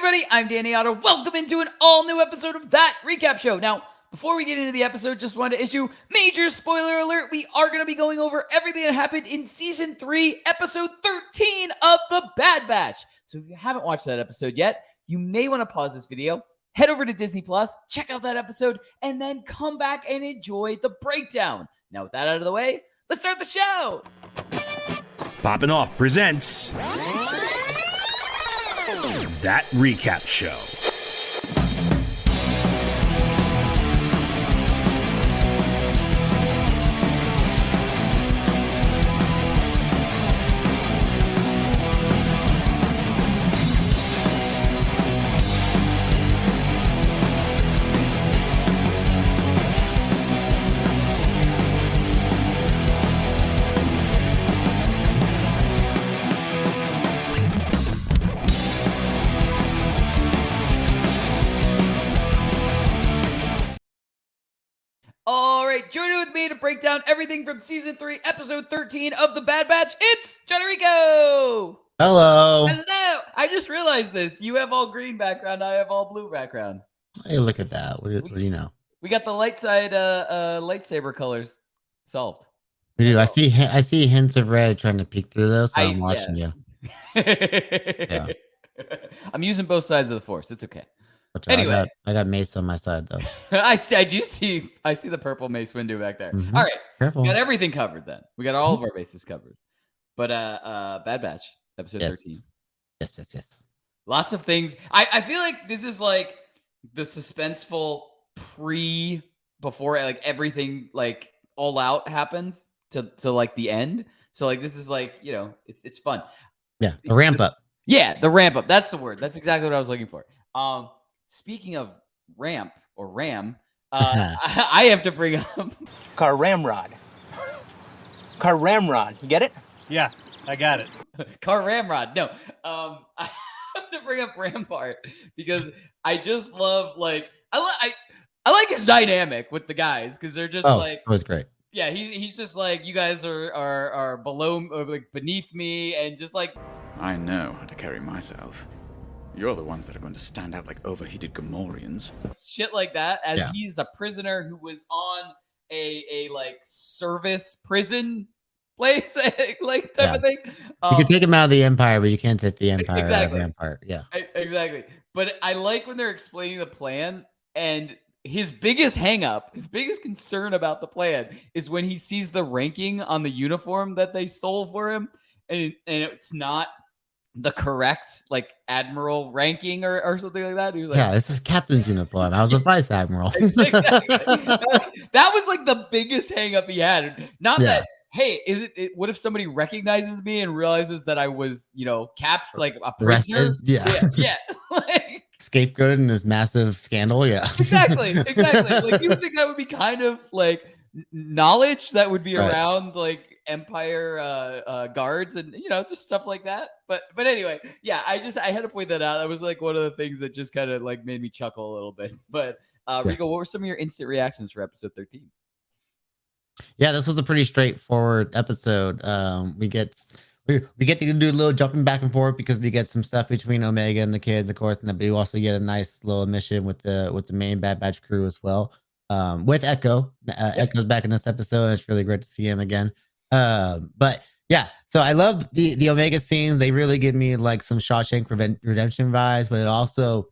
everybody, I'm Danny Otto. Welcome into an all-new episode of That Recap Show. Now, before we get into the episode, just wanted to issue major spoiler alert. We are going to be going over everything that happened in Season 3, Episode 13 of The Bad Batch. So if you haven't watched that episode yet, you may want to pause this video, head over to Disney Plus, check out that episode, and then come back and enjoy the breakdown. Now, with that out of the way, let's start the show. Poppin' Off presents That Recap Show. All right, joining with me to break down everything from Season 3, Episode 13 of The Bad Batch, it's Jon Jon Rico! Hello. Hello! I just realized this. You have all green background, I have all blue background. Hey, look at that. What do you know? We got the light side lightsaber colors solved. We do. I see hints of red trying to peek through those, so I'm watching you. Yeah. I'm using both sides of the Force. It's okay. Anyway, I got Mace on my side though. I see the purple Mace window back there. Mm-hmm. All right, careful. We got everything covered then. We got all of our bases covered. But Bad Batch episode 13. Yes. Lots of things. I feel like this is like the suspenseful before like everything like all out happens to like the end. So like this is like, you know, it's fun. Yeah, the ramp up. Yeah, the ramp up. That's the word. That's exactly what I was looking for. Speaking of ramp or ram, I have to bring up Car ramrod. Car ramrod. You get it? Yeah, I got it. Car ramrod. No, I have to bring up Rampart because I just love like I like his dynamic with the guys because they're just like that was great. Yeah, he's just like, you guys are below or like beneath me, and just like I know how to carry myself. You're the ones that are going to stand out like overheated Gamorreans. Shit like that, as he's a prisoner who was on a like service prison place, like type of thing. You can take him out of the Empire, but you can't take the Empire exactly. out of Rampart. Yeah. Exactly. But I like when they're explaining the plan, and his biggest concern about the plan is when he sees the ranking on the uniform that they stole for him, and it's not the correct like admiral ranking or something like that. He was like, yeah, this is captain's uniform. I was a vice admiral. Exactly. That was like the biggest hang up he had. Not that, hey, what if somebody recognizes me and realizes that I was, you know, captured like a prisoner? Yeah. Like, scapegoated in this massive scandal. Yeah. Exactly. Like, you think that would be kind of like knowledge that would be around like Empire guards and, you know, just stuff like that. But anyway, yeah, I had to point that out. That was like one of the things that just kind of like made me chuckle a little bit. But Rico, what were some of your instant reactions for episode 13? Yeah, this was a pretty straightforward episode. We get to do a little jumping back and forth because we get some stuff between Omega and the kids, of course, and then we also get a nice little mission with the main Bad Batch crew as well. With Echo. Echo's back in this episode, and it's really great to see him again. But yeah, so I love the Omega scenes. They really give me like some Shawshank Redemption vibes, but it also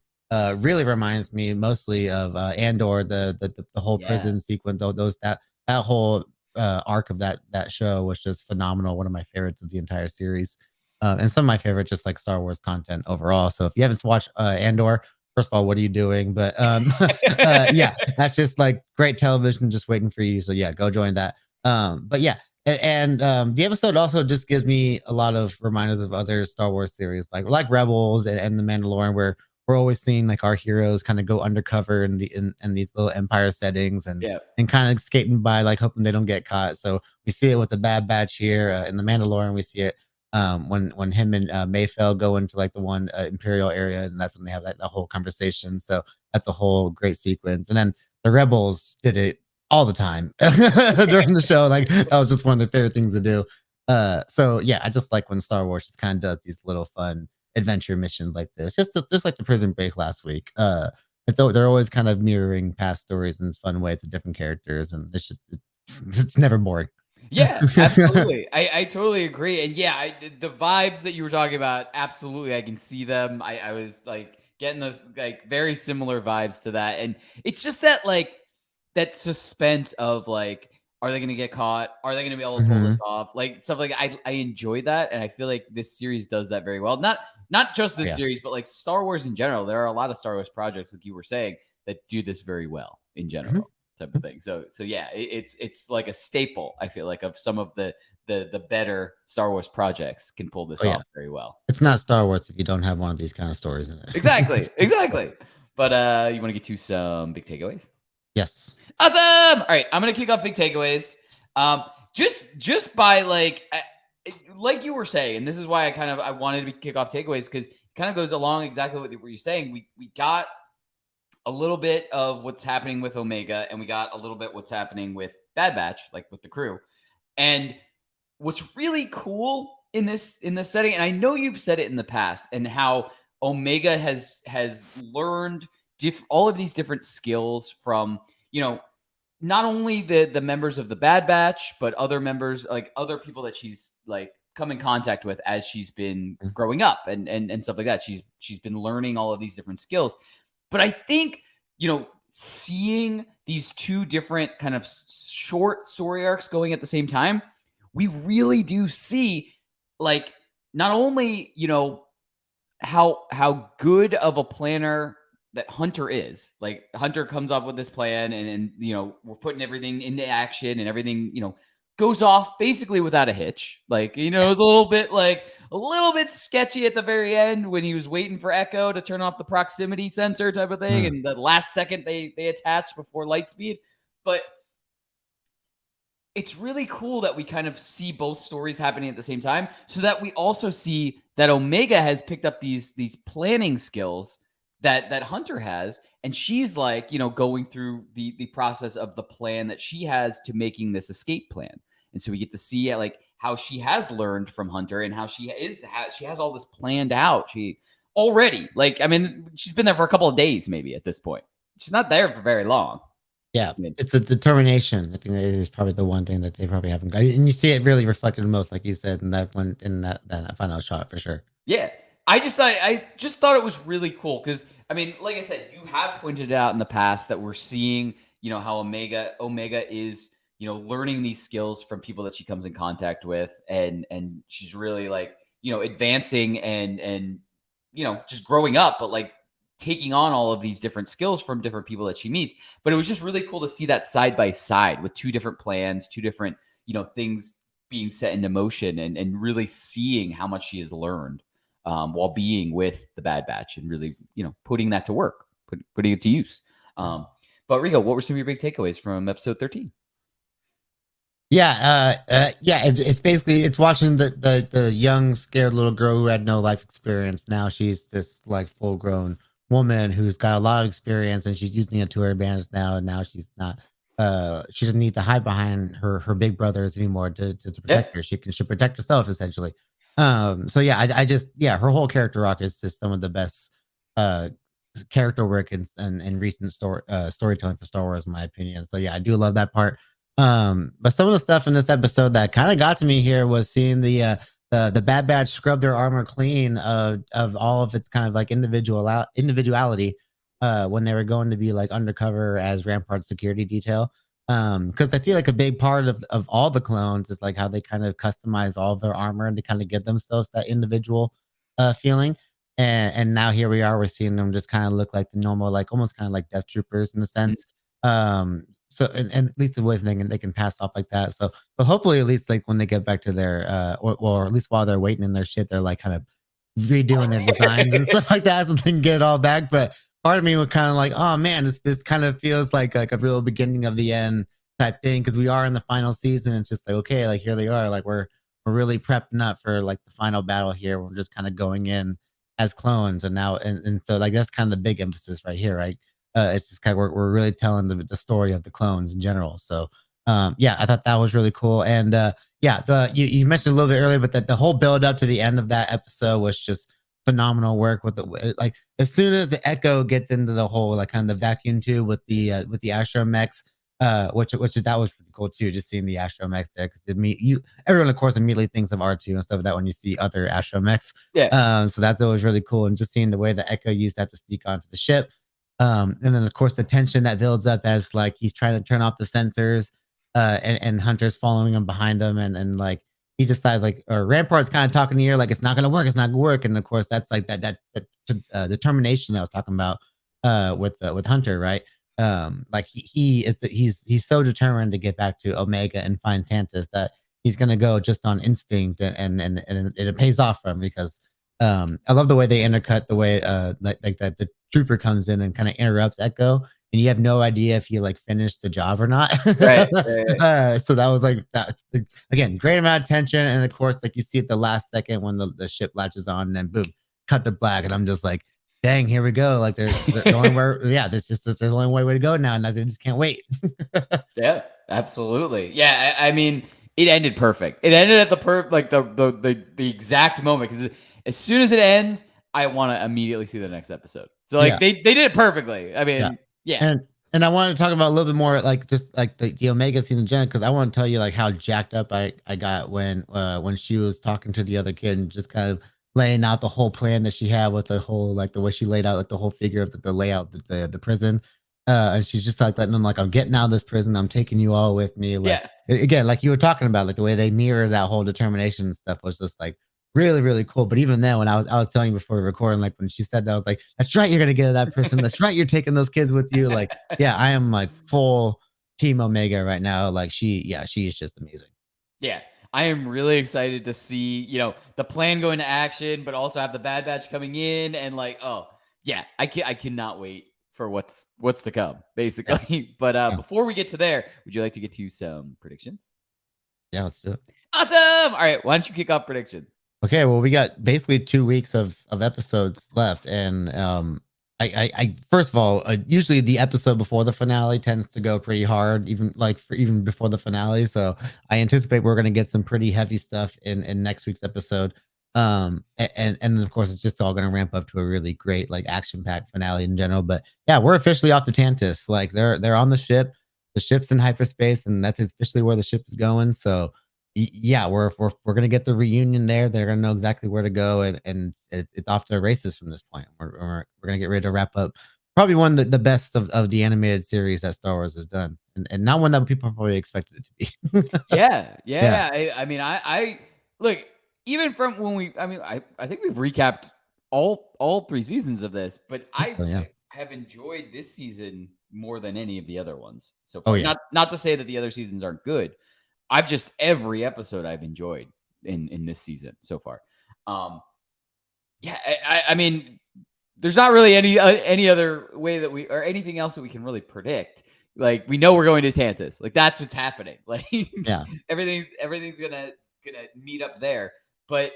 really reminds me mostly of Andor, the whole prison sequence. That whole arc of that show was just phenomenal. One of my favorites of the entire series, and some of my favorite just like Star Wars content overall. So if you haven't watched Andor, first of all, what are you doing? But yeah, that's just like great television just waiting for you. So yeah, go join that. But yeah. And the episode also just gives me a lot of reminders of other Star Wars series, like Rebels and The Mandalorian, where we're always seeing like our heroes kind of go undercover in these little Empire settings and kind of escaping by, like hoping they don't get caught. So we see it with the Bad Batch here in The Mandalorian. We see it when him and Mayfeld go into like the one Imperial area, and that's when they have that whole conversation. So that's a whole great sequence. And then the Rebels did it all the time during the show. Like that was just one of their favorite things to do. So yeah, I just like when Star Wars just kind of does these little fun adventure missions like this, just like the Prison Break last week. They're always kind of mirroring past stories in fun ways with different characters, and it's never boring. Yeah, absolutely. I totally agree. And yeah, the vibes that you were talking about, absolutely, I can see them. I was like getting the like very similar vibes to that. And it's just that like that suspense of like, are they gonna get caught? Are they gonna be able to pull this off? Like stuff like I enjoy that, and I feel like this series does that very well. Not just this Yeah. series, but like Star Wars in general. There are a lot of Star Wars projects, like you were saying, that do this very well in general. Type of thing. So yeah, it's like a staple. I feel like of some of the better Star Wars projects can pull this off very well. It's not Star Wars if you don't have one of these kind of stories in it. Exactly. But you want to get to some big takeaways? Yes. Awesome. All right, I'm gonna kick off big takeaways. Just by like you were saying, and this is why I wanted to kick off takeaways because it kind of goes along exactly what you're saying. We got a little bit of what's happening with Omega, and we got a little bit what's happening with Bad Batch, like with the crew. And what's really cool in this setting, and I know you've said it in the past, and how Omega has learned all of these different skills from, not only the members of the Bad Batch, but other members, like other people that she's like come in contact with as she's been growing up and stuff like that. She's been learning all of these different skills. But I think, seeing these two different kind of short story arcs going at the same time, we really do see like not only, how good of a planner that Hunter is. Like Hunter comes up with this plan and we're putting everything into action and everything, goes off basically without a hitch. Like, it's a little bit sketchy at the very end when he was waiting for Echo to turn off the proximity sensor type of thing. And the last second they attach before light speed. But it's really cool that we kind of see both stories happening at the same time, so that we also see that Omega has picked up these planning skills that Hunter has, and she's like, going through the process of the plan that she has to making this escape plan. And so we get to see like how she has learned from Hunter and how she has all this planned out. She already, she's been there for a couple of days, maybe at this point. She's not there for very long. Yeah, it's the determination. I think that is probably the one thing that they probably haven't got, and you see it really reflected most, like you said, in that final shot for sure. Yeah, I just thought it was really cool because like I said, you have pointed out in the past that we're seeing, how Omega is, learning these skills from people that she comes in contact with, and she's really like, advancing and just growing up, but like taking on all of these different skills from different people that she meets. But it was just really cool to see that side by side with two different plans, two different, things being set into motion, and really seeing how much she has learned while being with the Bad Batch and really, putting that to work, putting it to use. But Rico, what were some of your big takeaways from episode 13? It's basically watching the young scared little girl who had no life experience. Now she's this like full grown woman who's got a lot of experience, and she's using it to her advantage now. And now she's not she doesn't need to hide behind her big brothers anymore to protect her. She can protect herself essentially. Her whole character arc is just some of the best character work and recent storytelling for Star Wars, in my opinion. So yeah, I do love that part. But some of the stuff in this episode that kind of got to me here was seeing the Bad Batch scrub their armor clean of all of its kind of like individuality when they were going to be like undercover as Rampart security detail. Because I feel like a big part of all the clones is like how they kind of customize all of their armor and to kind of give themselves that individual feeling. And now here we are, we're seeing them just kind of look like the normal, like almost kind of like Death Troopers in a sense. So and at least the way they can pass off like that. So but hopefully at least like when they get back to their or at least while they're waiting in their shit, they're like kind of redoing their designs and stuff like that so they can get it all back. But part of me was kind of like, oh man, this kind of feels like a real beginning of the end type thing, because we are in the final season. It's just like, okay, like here they are, like we're really prepping up for like the final battle here. We're just kind of going in as clones, and now and so like that's kind of the big emphasis right here, right? It's just kind of we're really telling the story of the clones in general. So I thought that was really cool. And you mentioned a little bit earlier, but that the whole build up to the end of that episode was just phenomenal work with the like as soon as the Echo gets into the whole like kind of the vacuum tube with the astromechs, which that was pretty cool too, just seeing the astromechs there because everyone of course immediately thinks of R2 and stuff like that when you see other astromechs. Yeah. So that's always really cool, and just seeing the way the Echo used that to sneak onto the ship. And then of course the tension that builds up as like he's trying to turn off the sensors, and Hunter's following him behind him, and like he decides like or Rampart's kind of talking to you like it's not gonna work, and of course that's like that determination that I was talking about with Hunter, right? Like he's so determined to get back to Omega and find Tantus that he's gonna go just on instinct, and it pays off for him because I love the way they intercut the way like that the trooper comes in and kind of interrupts Echo, and you have no idea if he like finished the job or not. Right. So that was like that again, great amount of tension, and of course, like you see at the last second when the ship latches on, and then boom, cut to black, and I'm just like, dang, here we go. Like the only way, yeah, there's the only way to go now, and I just can't wait. Yeah, absolutely. Yeah, I mean, it ended perfect. It ended at the exact moment because as soon as it ends, I want to immediately see the next episode. So like they did it perfectly. I mean, yeah. And I want to talk about a little bit more like just like the Omega scene in general because I want to tell you like how jacked up I got when she was talking to the other kid and just kind of laying out the whole plan that she had with the whole like the way she laid out like the whole figure of the layout of the prison. And she's just like letting them like I'm getting out of this prison, I'm taking you all with me. Like again, like you were talking about, like the way they mirror that whole determination and stuff was just like really, really cool. But even then, when I was telling you before recording, like when she said that, I was like, "That's right, you're gonna get that person. That's right, you're taking those kids with you." Like, yeah, I am like full Team Omega right now. Like she is just amazing. Yeah, I am really excited to see the plan go into action, but also have the Bad Batch coming in and like, oh yeah, I cannot wait for what's to come, basically. Yeah. But before we get to there, would you like to get to some predictions? Yeah, let's do it. Awesome. All right, why don't you kick off predictions? Okay, well, we got basically 2 weeks of episodes left, and I first of all, usually the episode before the finale tends to go pretty hard, even before the finale. So I anticipate we're going to get some pretty heavy stuff in next week's episode. And of course, it's just all going to ramp up to a really great like action packed finale in general. But yeah, we're officially off the Tantus. Like they're on the ship. The ship's in hyperspace, and that's officially where the ship is going. So yeah, we're gonna get the reunion there. They're gonna know exactly where to go, and it's off to the races from this point. We're gonna get ready to wrap up probably one of the best of the animated series that Star Wars has done, and not one that people probably expected it to be. yeah. I mean, I look even from when I think we've recapped all 3 seasons of this, but I have enjoyed this season more than any of the other ones so far. Not to say that the other seasons aren't good. I've just every episode I've enjoyed in this season so far. I mean, there's not really any other way that we or anything else that we can really predict. Like we know we're going to Tantus. Like that's what's happening. Like everything's gonna meet up there. But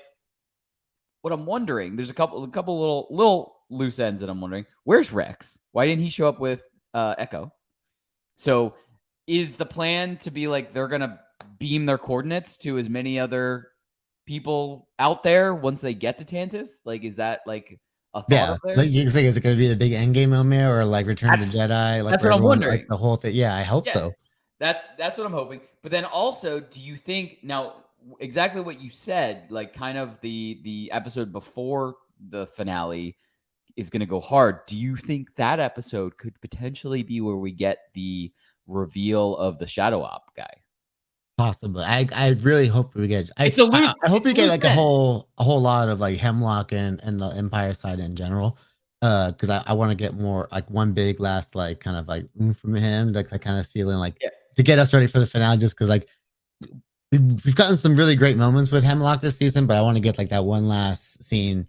what I'm wondering, there's a couple little loose ends that I'm wondering. Where's Rex? Why didn't he show up with Echo? So is the plan to be like they're gonna beam their coordinates to as many other people out there once they get to Tantus? Like, is that like a thought up there? Like you think is it going to be the big endgame moment or like Return of the Jedi? Like that's what I'm wondering. Like the whole thing. Yeah, I hope so. That's what I'm hoping. But then also, do you think now exactly what you said, like kind of the episode before the finale is going to go hard? Do you think that episode could potentially be where we get the reveal of the Shadow Op guy? Possibly. I really hope we get. I hope we get like a whole lot of like Hemlock and the Empire side in general. Because I want to get more like one big last like kind of like from him, like that kind of ceiling, like to get us ready for the finale. Just because like we've gotten some really great moments with Hemlock this season, but I want to get like that one last scene,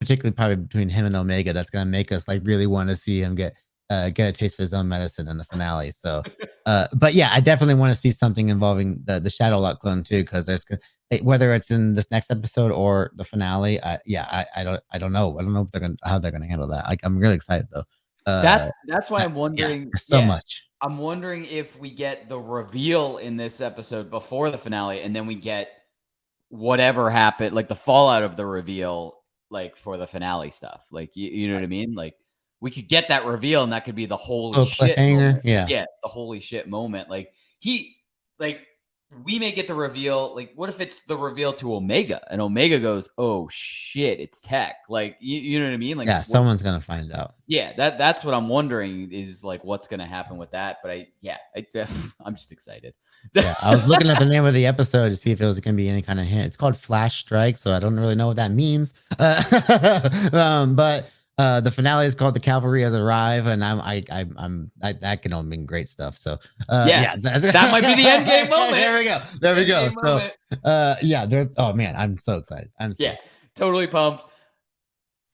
particularly probably between him and Omega, that's gonna make us like really want to see him get a taste of his own medicine in the finale. So, but yeah, I definitely want to see something involving the Shadow Lock clone too, because there's whether it's in this next episode or the finale. I don't know. I don't know if how they're gonna handle that. Like, I'm really excited though. That's why I'm wondering so much. I'm wondering if we get the reveal in this episode before the finale, and then we get whatever happened, like the fallout of the reveal, like for the finale stuff. Like you know what I mean? Like we could get that reveal, and that could be the holy Oh, shit cliffhanger. moment. Yeah. Yeah, the holy shit moment. Like we may get the reveal. Like, what if it's the reveal to Omega, and Omega goes, "Oh shit, it's Tech." Like, you know what I mean? Like, Yeah, someone's gonna find out. Yeah, that's what I'm wondering is like what's gonna happen with that. But I'm just excited. Yeah, I was looking at the name of the episode to see if it was going to be any kind of hint. It's called Flash Strike, so I don't really know what that means. But the finale is called The Cavalry Has Arrived, and that can only mean great stuff. So that might be the end game moment. There we go. So oh man, I'm so excited. Totally pumped.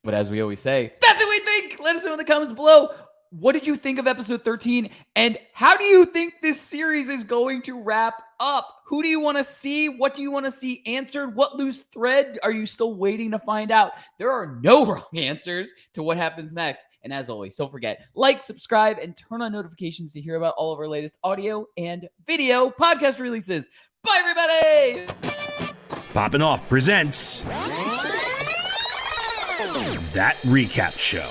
But as we always say, that's what we think. Let us know in the comments below. What did you think of episode 13? And how do you think this series is going to wrap up? Who do you want to see? What do you want to see answered? What loose thread are you still waiting to find out? There are no wrong answers to what happens next. And as always, don't forget, like, subscribe, and turn on notifications to hear about all of our latest audio and video podcast releases. Bye, everybody! Popping Off presents That Recap Show.